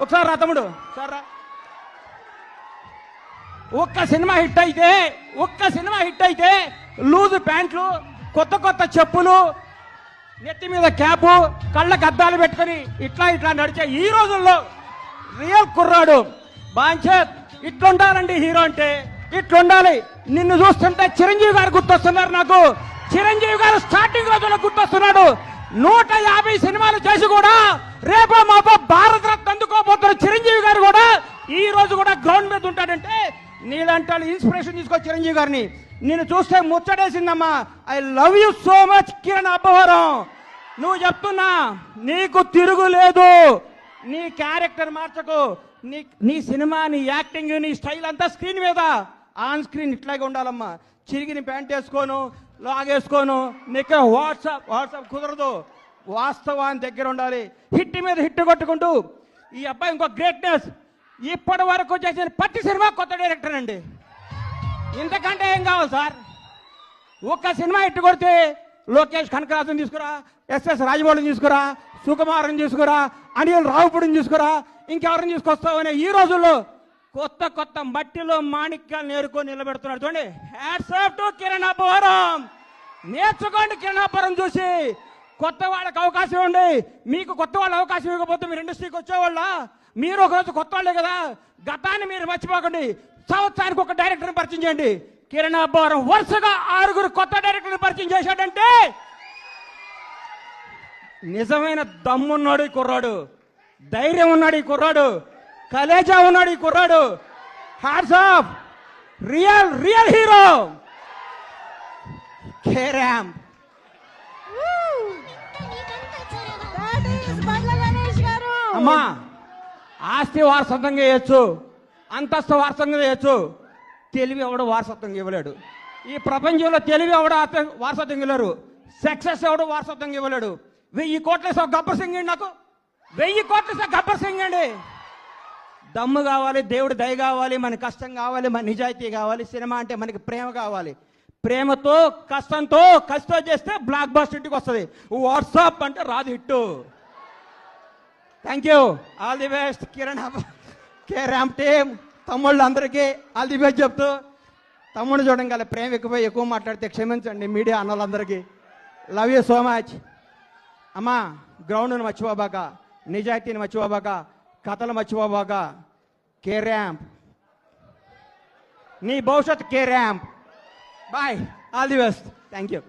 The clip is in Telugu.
ఒకసారి రా తమ్ముడు, ఒకసారి రా. ఒక్క సినిమా హిట్ అయితే లూజు ప్యాంట్లు, కొత్త కొత్త చెప్పులు, నెత్తి మీద క్యాపు, కళ్ళకు అద్దాలు పెట్టుకొని ఇట్లా నడిచే ఈ రోజుల్లో రియల్ కుర్రాడు బాంచేత్ ఇట్లుండాలండి. హీరో అంటే ఇట్లుండాలి. నిన్ను చూస్తుంటే చిరంజీవి గారు గుర్తొస్తున్నారు నాకు. చిరంజీవి గారు స్టార్టింగ్ రోజుల్లో గుర్తొస్తున్నాడు. 150 సినిమాలు చేసి కూడా రేపో మాపో భారత రత్న అందుకోబోతున్న చిరంజీవి గారు కూడా ఈ రోజు కూడా గ్రౌండ్ మీద ఉంటాడంటే నీలాంటి ఇన్స్పిరేషన్ తీసుకో చిరంజీవి గారిని. నిన్ను చూస్తే ముచ్చటేసిందమ్మా. I love you so much Kiran Abbavaram. నువ్వు చెప్తున్నా నీకు తిరుగులేదు. నీ క్యారెక్టర్ మార్చకు. నీ సినిమా, నీ యాక్టింగ్, నీ స్టైల్ అంతా స్క్రీన్ మీద, ఆన్ స్క్రీన్ ఇట్లాగే ఉండాలమ్మా. చిరిగిన ప్యాంట్ వేసుకోను, లాగేసుకోను, నీకు వాట్సాప్ కుదరదు. వాస్తవాన్ని దగ్గర ఉండాలి. హిట్ మీద హిట్ కొట్టుకుంటూ ఈ అబ్బాయి ఇంకో గ్రేట్నెస్. ఇప్పటి వరకు చేసిన ప్రతి సినిమా కొత్త డైరెక్టర్ అండి. ఇంతకంటే ఏం కావాలి సార్? ఒక్క సినిమా హిట్ కొడితే లోకేష్ కనకరాజుని తీసుకురా, ఎస్ఎస్ రాజమౌళిని తీసుకురా, సుకుమార్ని తీసుకురా, అనిల్ రావుపూడిని తీసుకురా, ఇంకెవరిని తీసుకొస్తావనే ఈ రోజుల్లో కొత్త మట్టిలో మాణిక్యాలు నేర్కొని నిలబెడుతున్నాడు. చూడండి, hats off to Kiran Abbavaram. నేర్చుకోండి కిరణ్ అబ్బవరం చూసి. కొత్త వాళ్ళకి అవకాశం ఇవ్వండి. మీకు కొత్త వాళ్ళ అవకాశం ఇవ్వకపోతే మీరు ఇండస్ట్రీకి వచ్చేవాళ్ళ? మీరు ఒకరోజు కొత్త వాళ్ళే కదా. గతాన్ని మీరు మర్చిపోకండి. సంవత్సరానికి ఒక డైరెక్టర్ని పరిచయం చేయండి. కిరణ్ అబ్బవరం వరుసగా 6 కొత్త డైరెక్టర్ని పరిచయం చేశాడంటే నిజమైన దమ్మున్నాడు ఈ కుర్రాడు, ధైర్యం ఉన్నాడు ఈ కుర్రాడు, కలేజా ఉన్నాడు ఈ కుర్రాడు. Hats off. Real hero carrom. అమ్మా, ఆస్తి వారసత్వంగా చేయొచ్చు, అంతస్తు వారసత్వంగా చేయొచ్చు. తెలివి ఎవడు వారసత్వంగా ఇవ్వలేడు. ఈ ప్రపంచంలో తెలివి ఎవడు వారసత్వంగా ఇవ్వలేరు. సక్సెస్ ఎవడు వారసత్వంగా ఇవ్వలేడు. 1000 కోట్ల గబ్బర్ సింగ్ అండి. నాకు 1000 కోట్ల గబ్బర్ సింగ్ అండి. దమ్ము కావాలి, దేవుడి దయ కావాలి, మన కష్టం కావాలి, మన నిజాయితీ కావాలి. సినిమా అంటే మనకి ప్రేమ కావాలి. ప్రేమతో కష్టంతో చేస్తే బ్లాక్ బాస్టర్ ఇంటికి వస్తుంది. వాట్సాప్ అంటే రాదు hit. Thank you. All the best Kiran carrom team. తమ్ముళ్ళు అందరికీ ఆల్ ది బెస్ట్ చెప్తూ, తమ్ముడు చూడండి ప్రేమ ఎక్కువ మాట్లాడితే క్షమించండి మీడియా అన్నోళ్ళందరికీ. Love you so much. అమ్మా, గ్రౌండ్ను మర్చిపోబాక, నిజాయితీని మర్చిపోబాక, కథలు మర్చిపోబాక. కేరాంప్ నీ భవిష్యత్ కేరాంప్. Bye. All the best. Thank you.